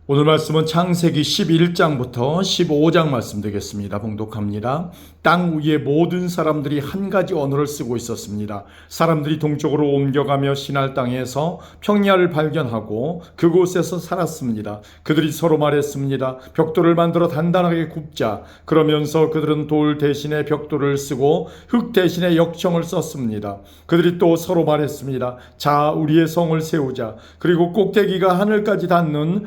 오늘 말씀은 창세기 11장부터 15장 말씀 되겠습니다. 봉독합니다. 땅 위의 모든 사람들이 한 가지 언어를 쓰고 있었습니다. 사람들이 동쪽으로 옮겨가며 시날 땅에서 평야를 발견하고 그곳에서 살았습니다. 그들이 서로 말했습니다. 벽돌을 만들어 단단하게 굽자. 그러면서 그들은 돌 대신에 벽돌을 쓰고 흙 대신에 역청을 썼습니다. 그들이 또 서로 말했습니다. 자, 우리의 성을 세우자. 그리고 꼭대기가 하늘까지 닿는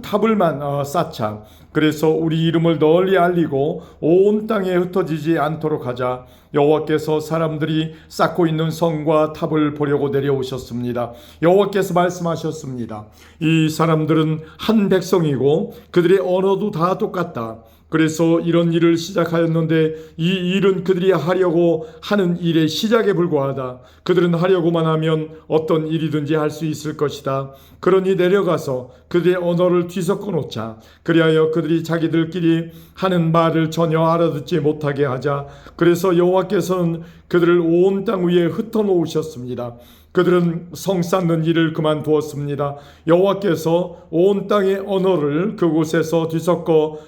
탑을만 쌓자. 그래서 우리 이름을 널리 알리고 온 땅에 흩어지지 않도록 하자. 여호와께서 사람들이 쌓고 있는 성과 탑을 보려고 내려오셨습니다. 여호와께서 말씀하셨습니다. 이 사람들은 한 백성이고 그들의 언어도 다 똑같다. 그래서 이런 일을 시작하였는데 이 일은 그들이 하려고 하는 일의 시작에 불과하다. 그들은 하려고만 하면 어떤 일이든지 할 수 있을 것이다. 그러니 내려가서 그들의 언어를 뒤섞어 놓자. 그리하여 그들이 자기들끼리 하는 말을 전혀 알아듣지 못하게 하자. 그래서 여호와께서는 그들을 온 땅 위에 흩어놓으셨습니다. 그들은 성 쌓는 일을 그만두었습니다. 여호와께서 온 땅의 언어를 그곳에서 뒤섞어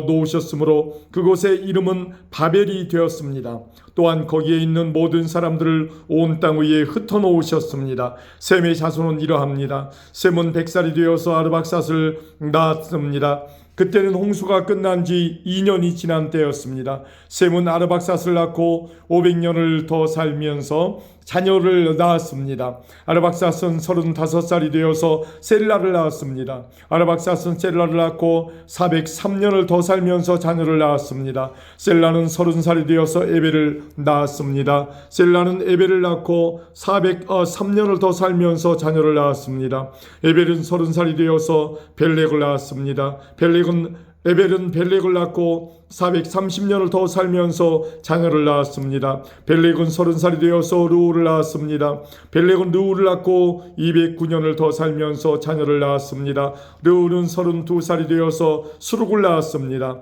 놓으셨으므로 그곳의 이름은 바벨이 되었습니다. 또한 거기에 있는 모든 사람들을 온 땅 위에 흩어놓으셨습니다. 셈의 자손은 이러합니다. 셈은 100살이 되어서 아르박삿을 낳았습니다. 그때는 홍수가 끝난 지 2년이 지난 때였습니다. 셈은 아르박삿을 낳고 500년을 더 살면서 자녀를 낳았습니다. 아르박삿은 35살이 되어서 셀라를 낳았습니다. 아르박삿은 셀라를 낳고 403년을 더 살면서 자녀를 낳았습니다. 셀라는 30살이 되어서 에벨을 낳았습니다. 셀라는 에벨을 낳고 403년을 더 살면서 자녀를 낳았습니다. 에벨은 30살이 되어서 벨렉을 낳았습니다. 에벨은 벨렉을 낳고 430년을 더 살면서 자녀를 낳았습니다. 벨렉은 30살이 되어서 르우를 낳았습니다. 벨렉은 르우를 낳고 209년을 더 살면서 자녀를 낳았습니다. 르우는 32살이 되어서 수룩을 낳았습니다.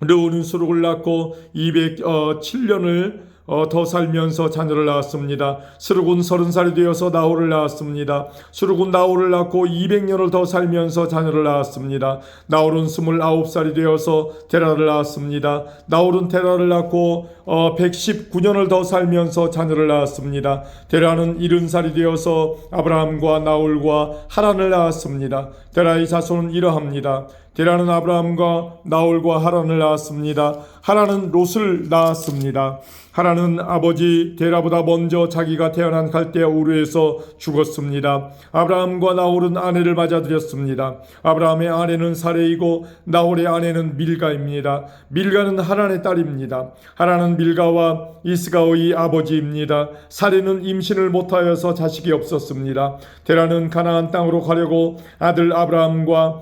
르우는 수룩을 낳고 207년을 더 살면서 자녀를 낳았습니다. 스룩은 30살이 되어서 나홀을 낳았습니다. 스룩은 나홀을 낳고 200년을 더 살면서 자녀를 낳았습니다. 나홀은 29살이 되어서 데라를 낳았습니다. 나홀은 데라를 낳고 119년을 더 살면서 자녀를 낳았습니다. 데라는 70살이 되어서 아브라함과 나홀과 하란을 낳았습니다. 데라의 자손은 이러합니다. 데라는 아브라함과 나홀과 하란을 낳았습니다. 하란은 롯을 낳았습니다. 하란은 아버지 데라보다 먼저 자기가 태어난 갈대아 우르에서 죽었습니다. 아브라함과 나홀은 아내를 맞아들였습니다. 아브라함의 아내는 사레이고 나홀의 아내는 밀가입니다. 밀가는 하란의 딸입니다. 하란은 밀가와 이스가의 아버지입니다. 사레는 임신을 못하여서 자식이 없었습니다. 데라는 가나안 땅으로 가려고 아들 아브라함과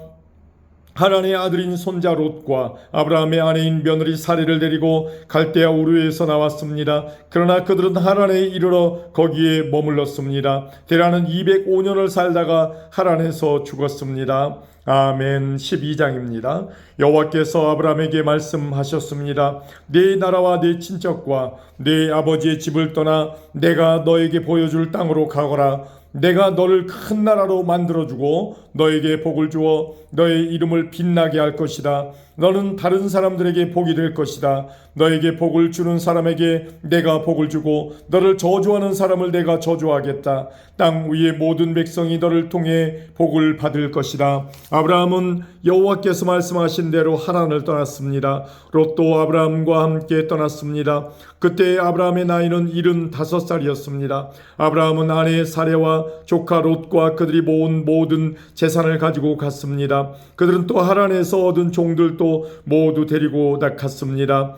하란의 아들인 손자 롯과 아브라함의 아내인 며느리 사레를 데리고 갈대아 우르에서 나왔습니다. 그러나 그들은 하란에 이르러 거기에 머물렀습니다. 데라는 205년을 살다가 하란에서 죽었습니다. 아멘. 12장입니다. 여호와께서 아브라함에게 말씀하셨습니다. 네 나라와 네 친척과 네 아버지의 집을 떠나 내가 너에게 보여줄 땅으로 가거라. 내가 너를 큰 나라로 만들어주고 너에게 복을 주어 너의 이름을 빛나게 할 것이다. 너는 다른 사람들에게 복이 될 것이다. 너에게 복을 주는 사람에게 내가 복을 주고 너를 저주하는 사람을 내가 저주하겠다. 땅 위의 모든 백성이 너를 통해 복을 받을 것이다. 아브라함은 여호와께서 말씀하신 대로 하란을 떠났습니다. 롯도 아브라함과 함께 떠났습니다. 그때 아브라함의 나이는 75살이었습니다. 아브라함은 아내 사레와 조카 롯과 그들이 모은 모든 재산을 가지고 갔습니다. 그들은 또 하란에서 얻은 종들도 모두 데리고 갔습니다.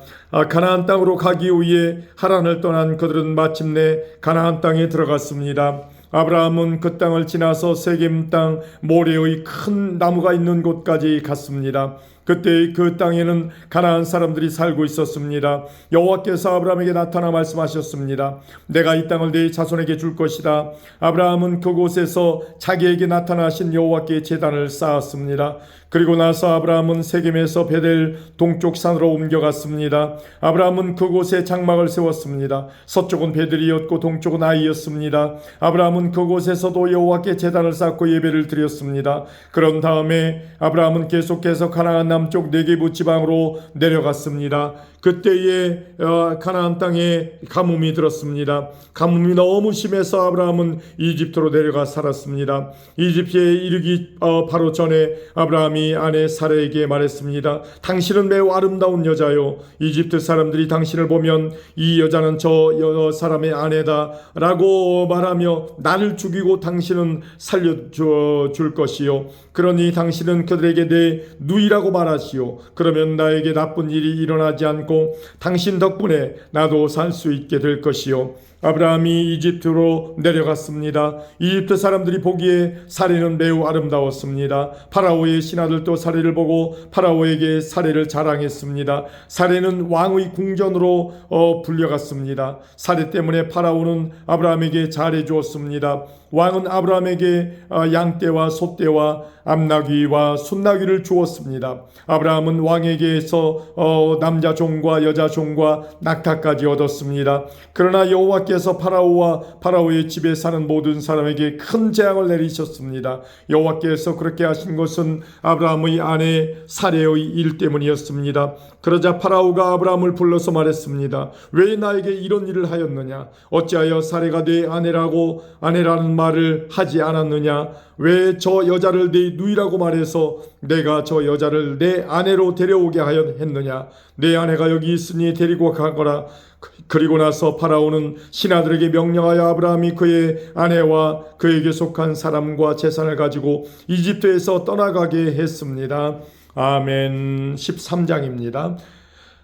가나안 땅으로 가기 위해 하란을 떠난 그들은 마침내 가나안 땅에 들어갔습니다. 아브라함은 그 땅을 지나서 세겜 땅 모레의 큰 나무가 있는 곳까지 갔습니다. 그때 그 땅에는 가나안 사람들이 살고 있었습니다. 여호와께서 아브라함에게 나타나 말씀하셨습니다. 내가 이 땅을 네 자손에게 줄 것이다. 아브라함은 그곳에서 자기에게 나타나신 여호와께 제단을 쌓았습니다. 그리고 나서 아브라함은 세겜에서 베델 동쪽 산으로 옮겨갔습니다. 아브라함은 그곳에 장막을 세웠습니다. 서쪽은 베델이었고 동쪽은 아이였습니다. 아브라함은 그곳에서도 여호와께 제단을 쌓고 예배를 드렸습니다. 그런 다음에 아브라함은 계속해서 가나안 남쪽 네게부 지방으로 내려갔습니다. 그때에 가나안 땅에 가뭄이 들었습니다. 가뭄이 너무 심해서 아브라함은 이집트로 내려가 살았습니다. 이집트에 이르기 바로 전에 아브라함이 아내 사라에게 말했습니다. 당신은 매우 아름다운 여자요. 이집트 사람들이 당신을 보면 이 여자는 저 사람의 아내다 라고 말하며 나를 죽이고 당신은 살려줄 것이요. 그러니 당신은 그들에게 내 누이라고 말하시오. 그러면 나에게 나쁜 일이 일어나지 않고 당신 덕분에 나도 살 수 있게 될 것이요. 아브라함이 이집트로 내려갔습니다. 이집트 사람들이 보기에 사례는 매우 아름다웠습니다. 파라오의 신하들도 사례를 보고 파라오에게 사례를 자랑했습니다. 사례는 왕의 궁전으로 불려갔습니다. 사례 때문에 파라오는 아브라함에게 잘해주었습니다. 왕은 아브라함에게 양떼와 소떼와 암나귀와 순나귀를 주었습니다. 아브라함은 왕에게서 남자 종과 여자 종과 낙타까지 얻었습니다. 그러나 여호와께서 파라오와 파라오의 집에 사는 모든 사람에게 큰 재앙을 내리셨습니다. 여호와께서 그렇게 하신 것은 아브라함의 아내 사레의 일 때문이었습니다. 그러자 파라오가 아브라함을 불러서 말했습니다. 왜 나에게 이런 일을 하였느냐? 어찌하여 사레가 내 아내라는 말을 하지 않았느냐? 왜 저 여자를 내 누이라고 말해서 내가 저 여자를 내 아내로 데려오게 했느냐? 내 아내가 여기 있으니 데리고 가거라. 그리고 나서 파라오는 신하들에게 명령하여 아브라함이 그의 아내와 그에게 속한 사람과 재산을 가지고 이집트에서 떠나가게 했습니다. 아멘. 13장입니다.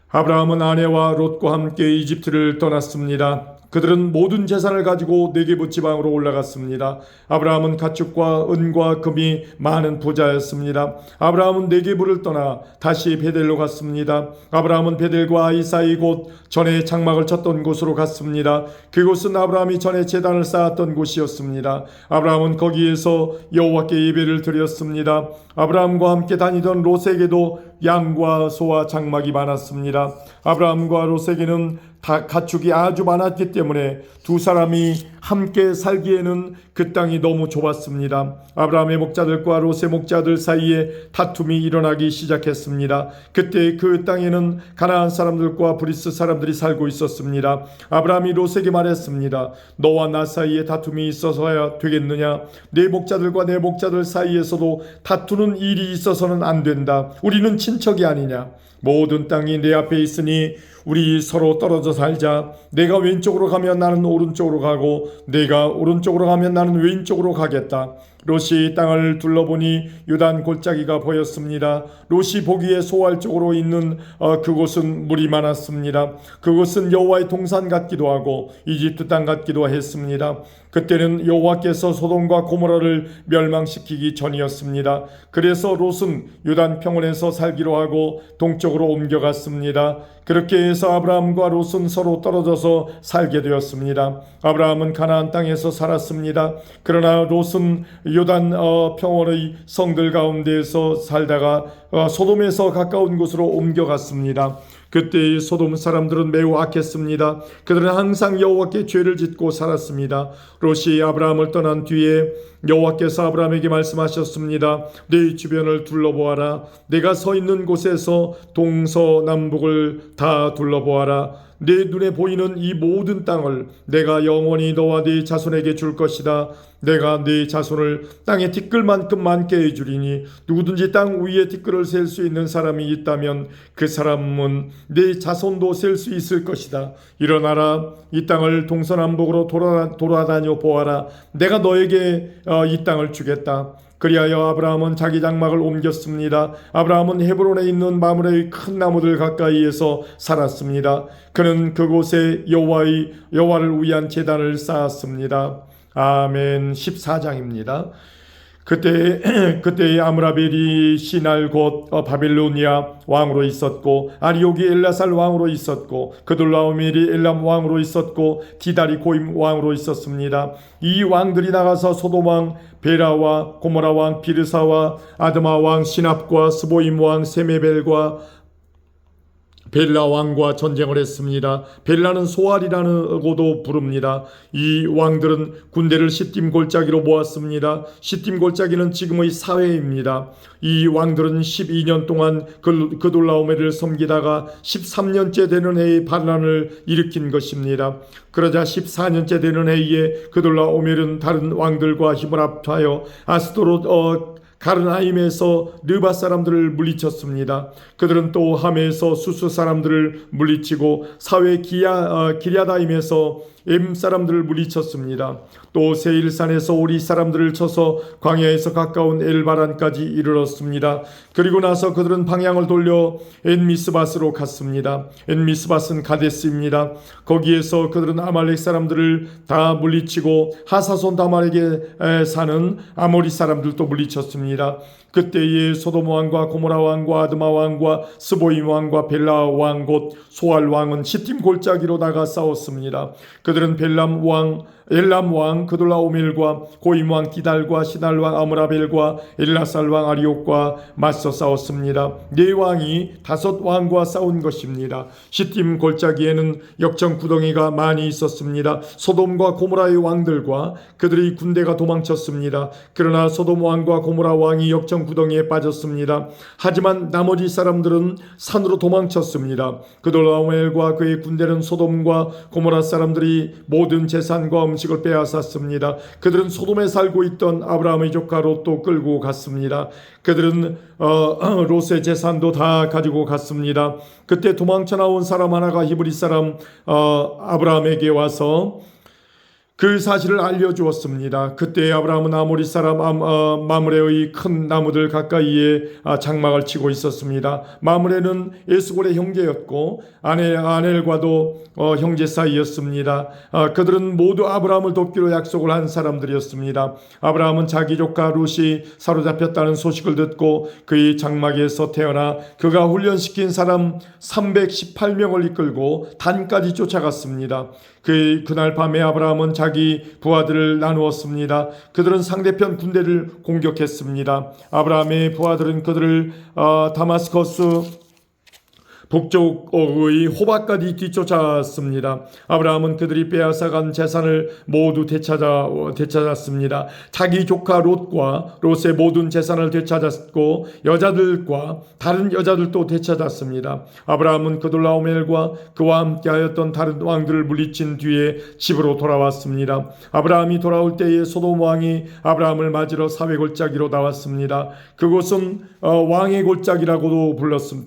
아브라함은 아내와 롯과 함께 이집트를 떠났습니다. 그들은 모든 재산을 가지고 네게부 지방으로 올라갔습니다. 아브라함은 가축과 은과 금이 많은 부자였습니다. 아브라함은 네게부를 떠나 다시 베델로 갔습니다. 아브라함은 베델과 아이 사이 곧 전에 장막을 쳤던 곳으로 갔습니다. 그곳은 아브라함이 전에 제단을 쌓았던 곳이었습니다. 아브라함은 거기에서 여호와께 예배를 드렸습니다. 아브라함과 함께 다니던 롯에게도 양과 소와 장막이 많았습니다. 아브라함과 롯에게는 다 가축이 아주 많았기 때문에 두 사람이 함께 살기에는 그 땅이 너무 좁았습니다. 아브라함의 목자들과 롯의 목자들 사이에 다툼이 일어나기 시작했습니다. 그때 그 땅에는 가나안 사람들과 브리스 사람들이 살고 있었습니다. 아브라함이 롯에게 말했습니다. 너와 나 사이에 다툼이 있어서야 되겠느냐? 내 목자들과 내 목자들 사이에서도 다투는 일이 있어서는 안 된다. 우리는 친척이 아니냐? 모든 땅이 내 앞에 있으니 우리 서로 떨어져 살자. 내가 왼쪽으로 가면 나는 오른쪽으로 가고 내가 오른쪽으로 가면 나는 왼쪽으로 가겠다. 롯이 땅을 둘러보니 요단 골짜기가 보였습니다. 롯이 보기에 소알 쪽으로 있는 그곳은 물이 많았습니다. 그곳은 여호와의 동산 같기도 하고 이집트 땅 같기도 했습니다. 그때는 여호와께서 소돔과 고모라를 멸망시키기 전이었습니다. 그래서 롯은 요단 평원에서 살기로 하고 동쪽으로 옮겨갔습니다. 그렇게 해서 아브라함과 롯은 서로 떨어져서 살게 되었습니다. 아브라함은 가나안 땅에서 살았습니다. 그러나 롯은 요단 평원의 성들 가운데에서 살다가 소돔에서 가까운 곳으로 옮겨갔습니다. 그때 소돔 사람들은 매우 악했습니다. 그들은 항상 여호와께 죄를 짓고 살았습니다. 롯이 아브라함을 떠난 뒤에 여호와께서 아브라함에게 말씀하셨습니다. 네 주변을 둘러보아라. 내가 서 있는 곳에서 동서남북을 다 둘러보아라. 내 눈에 보이는 이 모든 땅을 내가 영원히 너와 네 자손에게 줄 것이다. 내가 네 자손을 땅의 티끌만큼 많게 해주리니 누구든지 땅 위에 티끌을 셀 수 있는 사람이 있다면 그 사람은 네 자손도 셀 수 있을 것이다. 일어나라. 이 땅을 동서남북으로 돌아다녀 보아라. 내가 너에게 이 땅을 주겠다. 그리하여 아브라함은 자기 장막을 옮겼습니다. 아브라함은 헤브론에 있는 마므레의 큰 나무들 가까이에서 살았습니다. 그는 그곳에 여호와를 위한 제단을 쌓았습니다. 아멘. 14장입니다. 그때 아므라벨이 시날 곧 바빌로니아 왕으로 있었고, 아리옥이 엘라살 왕으로 있었고, 그돌라오멜이 엘람 왕으로 있었고, 디달이 고임 왕으로 있었습니다. 이 왕들이 나가서 소돔 왕 베라와 고모라 왕 비르사와 아드마 왕 시납과 스보임 왕 세메벨과 벨라 왕과 전쟁을 했습니다. 벨라는 소알이라고도 부릅니다. 이 왕들은 군대를 시딤 골짜기로 모았습니다. 시딤 골짜기는 지금의 사회입니다. 이 왕들은 12년 동안 그돌라오멜을 섬기다가 13년째 되는 해에 반란을 일으킨 것입니다. 그러자 14년째 되는 해에 그돌라오멜은 다른 왕들과 힘을 합하여 아스도롯 가르나임에서 르바 사람들을 물리쳤습니다. 그들은 또 함에서 수수 사람들을 물리치고 사회 기랴다임에서 엠 사람들을 물리쳤습니다. 또 세일산에서 오리 사람들을 쳐서 광야에서 가까운 엘바란까지 이르렀습니다. 그리고 나서 그들은 방향을 돌려 엔미스밧으로 갔습니다. 엔미스밧은 가데스입니다. 거기에서 그들은 아말렉 사람들을 다 물리치고 하사손 다말에게 사는 아모리 사람들도 물리쳤습니다. 그때에 소돔 왕과 고모라 왕과 아드마 왕과 스보임 왕과 벨라 왕 곧 소알 왕은 시딤 골짜기로 나가 싸웠습니다. 그들은 엘람 왕 그돌라오멜과 고임 왕 디달과 시날 왕 아므라벨과 엘라살 왕 아리옥과 맞서 싸웠습니다. 네 왕이 5 왕과 싸운 것입니다. 시딤 골짜기에는 역청 구덩이가 많이 있었습니다. 소돔과 고모라의 왕들과 그들의 군대가 도망쳤습니다. 그러나 소돔 왕과 고모라 왕이 역청 구덩이에 빠졌습니다. 하지만 나머지 사람들은 산으로 도망쳤습니다. 그돌라오멜과 그의 군대는 소돔과 고모라 사람들이 모든 재산과 음식을 빼앗았습니다. 그들은 소돔에 살고 있던 아브라함의 조카 롯도 끌고 갔습니다. 그들은 롯의 재산도 다 가지고 갔습니다. 그때 도망쳐 나온 사람 하나가 히브리 사람 아브라함에게 와서 그 사실을 알려주었습니다. 그때 아브라함은 아모리 사람 마므레의 큰 나무들 가까이에 장막을 치고 있었습니다. 마므레는 에스골의 형제였고 아넬과도 형제 사이였습니다. 그들은 모두 아브라함을 돕기로 약속을 한 사람들이었습니다. 아브라함은 자기 조카 룻이 사로잡혔다는 소식을 듣고 그의 장막에서 태어나 그가 훈련시킨 사람 318명을 이끌고 단까지 쫓아갔습니다. 그날 밤에 아브라함은 자기 부하들을 나누었습니다. 그들은 상대편 군대를 공격했습니다. 아브라함의 부하들은 그들을 다마스커스 북쪽의 호박까지 뒤쫓았습니다. 아브라함은 그들이 빼앗아간 재산을 모두 되찾았습니다. 자기 조카 롯과 롯의 모든 재산을 되찾았고 여자들과 다른 여자들도 되찾았습니다. 아브라함은 그돌라오멜과 그와 함께하였던 다른 왕들을 물리친 뒤에 집으로 돌아왔습니다. 아브라함이 돌아올 때에 소돔 왕이 아브라함을 맞으러 사회 골짜기로 나왔습니다. 그곳은 왕의 골짜기라고도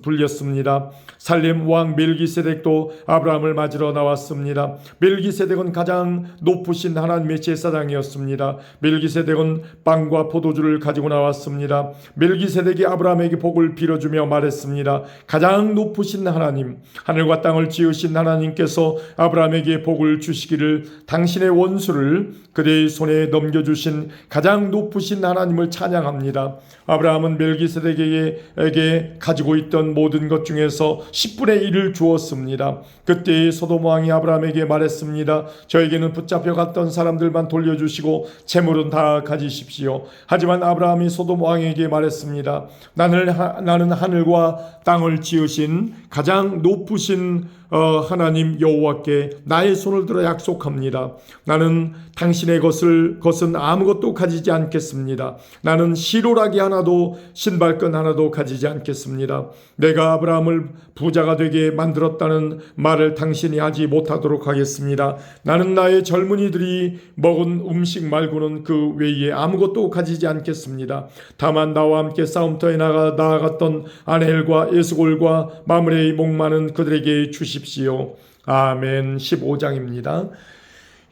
불렸습니다. 살렘 왕 멜기세덱도 아브라함을 맞으러 나왔습니다. 멜기세덱은 가장 높으신 하나님의 제사장이었습니다. 멜기세덱은 빵과 포도주를 가지고 나왔습니다. 멜기세덱이 아브라함에게 복을 빌어주며 말했습니다. 가장 높으신 하나님, 하늘과 땅을 지으신 하나님께서 아브라함에게 복을 주시기를 당신의 원수를 그대의 손에 넘겨주신 가장 높으신 하나님을 찬양합니다. 아브라함은 멜기세덱에게 가지고 있던 모든 것 중에서 10분의 1을 주었습니다. 그때 소돔 왕이 아브라함에게 말했습니다. 저에게는 붙잡혀 갔던 사람들만 돌려주시고 재물은 다 가지십시오. 하지만 아브라함이 소돔 왕에게 말했습니다. 나는 하늘과 땅을 지으신 가장 높으신 하나님 여호와께 나의 손을 들어 약속합니다. 나는 당신의 것은 아무것도 가지지 않겠습니다. 나는 시로라기 하나도 신발끈 하나도 가지지 않겠습니다. 내가 아브라함을 부자가 되게 만들었다는 말을 당신이 하지 못하도록 하겠습니다. 나는 나의 젊은이들이 먹은 음식 말고는 그 외에 아무것도 가지지 않겠습니다. 다만 나와 함께 싸움터에 나아갔던 아넬과 에스골과 마므레의 목마는 그들에게 주십시오. 아멘. 15장입니다.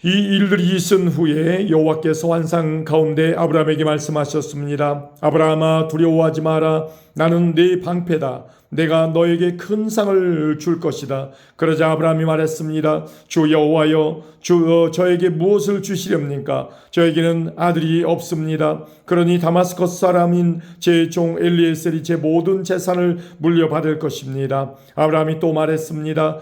이 일들이 있은 후에 여호와께서 환상 가운데 아브라함에게 말씀하셨습니다. 아브라함아, 두려워하지 마라. 나는 네 방패다. 내가 너에게 큰 상을 줄 것이다. 그러자 아브라함이 말했습니다. 주 여호와여, 저에게 무엇을 주시렵니까? 저에게는 아들이 없습니다. 그러니 다마스커스 사람인 제 종 엘리에셀이 제 모든 재산을 물려받을 것입니다. 아브라함이 또 말했습니다.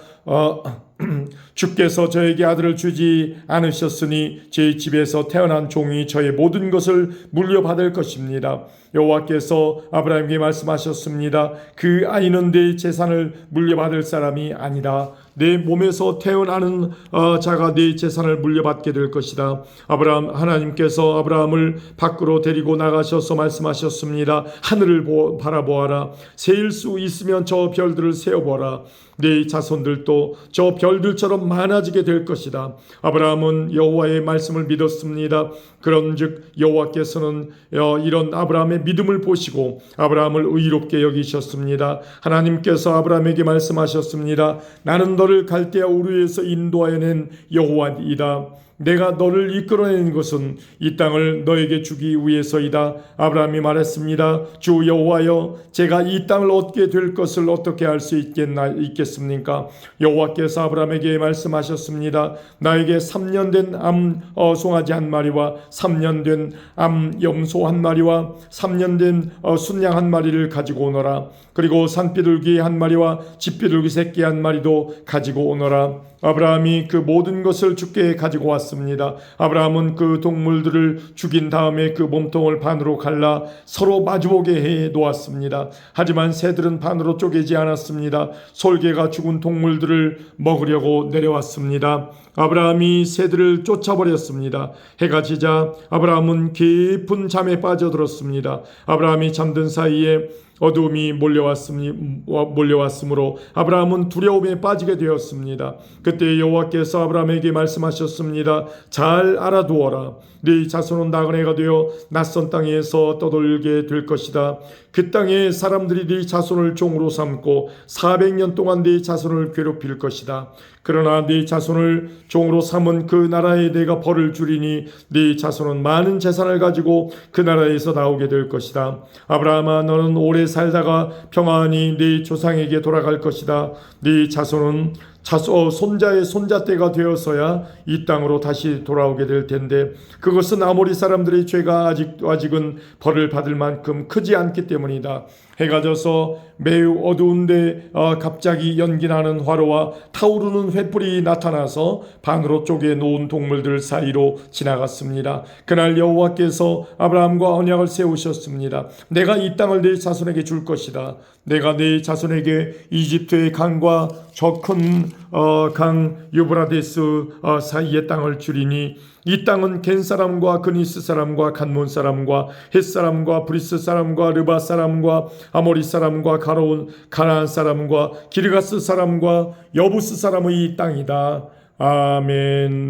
주께서 저에게 아들을 주지 않으셨으니 제 집에서 태어난 종이 저의 모든 것을 물려받을 것입니다. 여호와께서 아브라함에게 말씀하셨습니다. 그 아이는 내 재산을 물려받을 사람이 아니라 내 몸에서 태어나는 자가 내 재산을 물려받게 될 것이다. 하나님께서 아브라함을 밖으로 데리고 나가셔서 말씀하셨습니다. 하늘을 바라보아라. 세일 수 있으면 저 별들을 세어보아라. 네 자손들도 저 별들처럼 많아지게 될 것이다. 아브라함은 여호와의 말씀을 믿었습니다. 그런즉 여호와께서는 이런 아브라함의 믿음을 보시고 아브라함을 의롭게 여기셨습니다. 하나님께서 아브라함에게 말씀하셨습니다. 나는 너를 갈대아 우르에서 인도하여 낸 여호와이다. 내가 너를 이끌어낸 것은 이 땅을 너에게 주기 위해서이다. 아브라함이 말했습니다. 주 여호와여, 제가 이 땅을 얻게 될 것을 어떻게 알 수 있겠습니까? 여호와께서 아브라함에게 말씀하셨습니다. 나에게 3년 된 송아지 한 마리와 3년 된 염소 한 마리와 3년 된 순양 한 마리를 가지고 오너라. 그리고 산비둘기 한 마리와 집비둘기 새끼 한 마리도 가지고 오너라. 아브라함이 그 모든 것을 주께 가지고 왔습니다. 아브라함은 그 동물들을 죽인 다음에 그 몸통을 반으로 갈라 서로 마주보게 해 놓았습니다. 하지만 새들은 반으로 쪼개지 않았습니다. 솔개가 죽은 동물들을 먹으려고 내려왔습니다. 아브라함이 새들을 쫓아버렸습니다. 해가 지자 아브라함은 깊은 잠에 빠져들었습니다. 아브라함이 잠든 사이에 어두움이 몰려왔으므로 아브라함은 두려움에 빠지게 되었습니다. 그때 여호와께서 아브라함에게 말씀하셨습니다. 잘 알아두어라. 네 자손은 나그네가 되어 낯선 땅에서 떠돌게 될 것이다. 그 땅에 사람들이 네 자손을 종으로 삼고 400년 동안 네 자손을 괴롭힐 것이다. 그러나 네 자손을 종으로 삼은 그 나라에 내가 벌을 주리니 네 자손은 많은 재산을 가지고 그 나라에서 나오게 될 것이다. 아브라함아, 너는 오래 살다가 평안히 네 조상에게 돌아갈 것이다. 네 자손은 손자의 손자 때가 되어서야 이 땅으로 다시 돌아오게 될 텐데 그것은 아모리 사람들의 죄가 아직은 벌을 받을 만큼 크지 않기 때문이다. 해가 져서 매우 어두운데 갑자기 연기나는 화로와 타오르는 횃불이 나타나서 반으로 쪼개 놓은 동물들 사이로 지나갔습니다. 그날 여호와께서 아브라함과 언약을 세우셨습니다. 내가 이 땅을 네 자손에게 줄 것이다. 내가 네 자손에게 이집트의 강과 저 큰 강 유브라데스 사이의 땅을 주리니 이 땅은 겐 사람과 그니스 사람과 간몬 사람과 헷 사람과 브리스 사람과 르바 사람과 아모리 사람과 가나안 사람과 기르가스 사람과 여부스 사람의 땅이다. 아멘.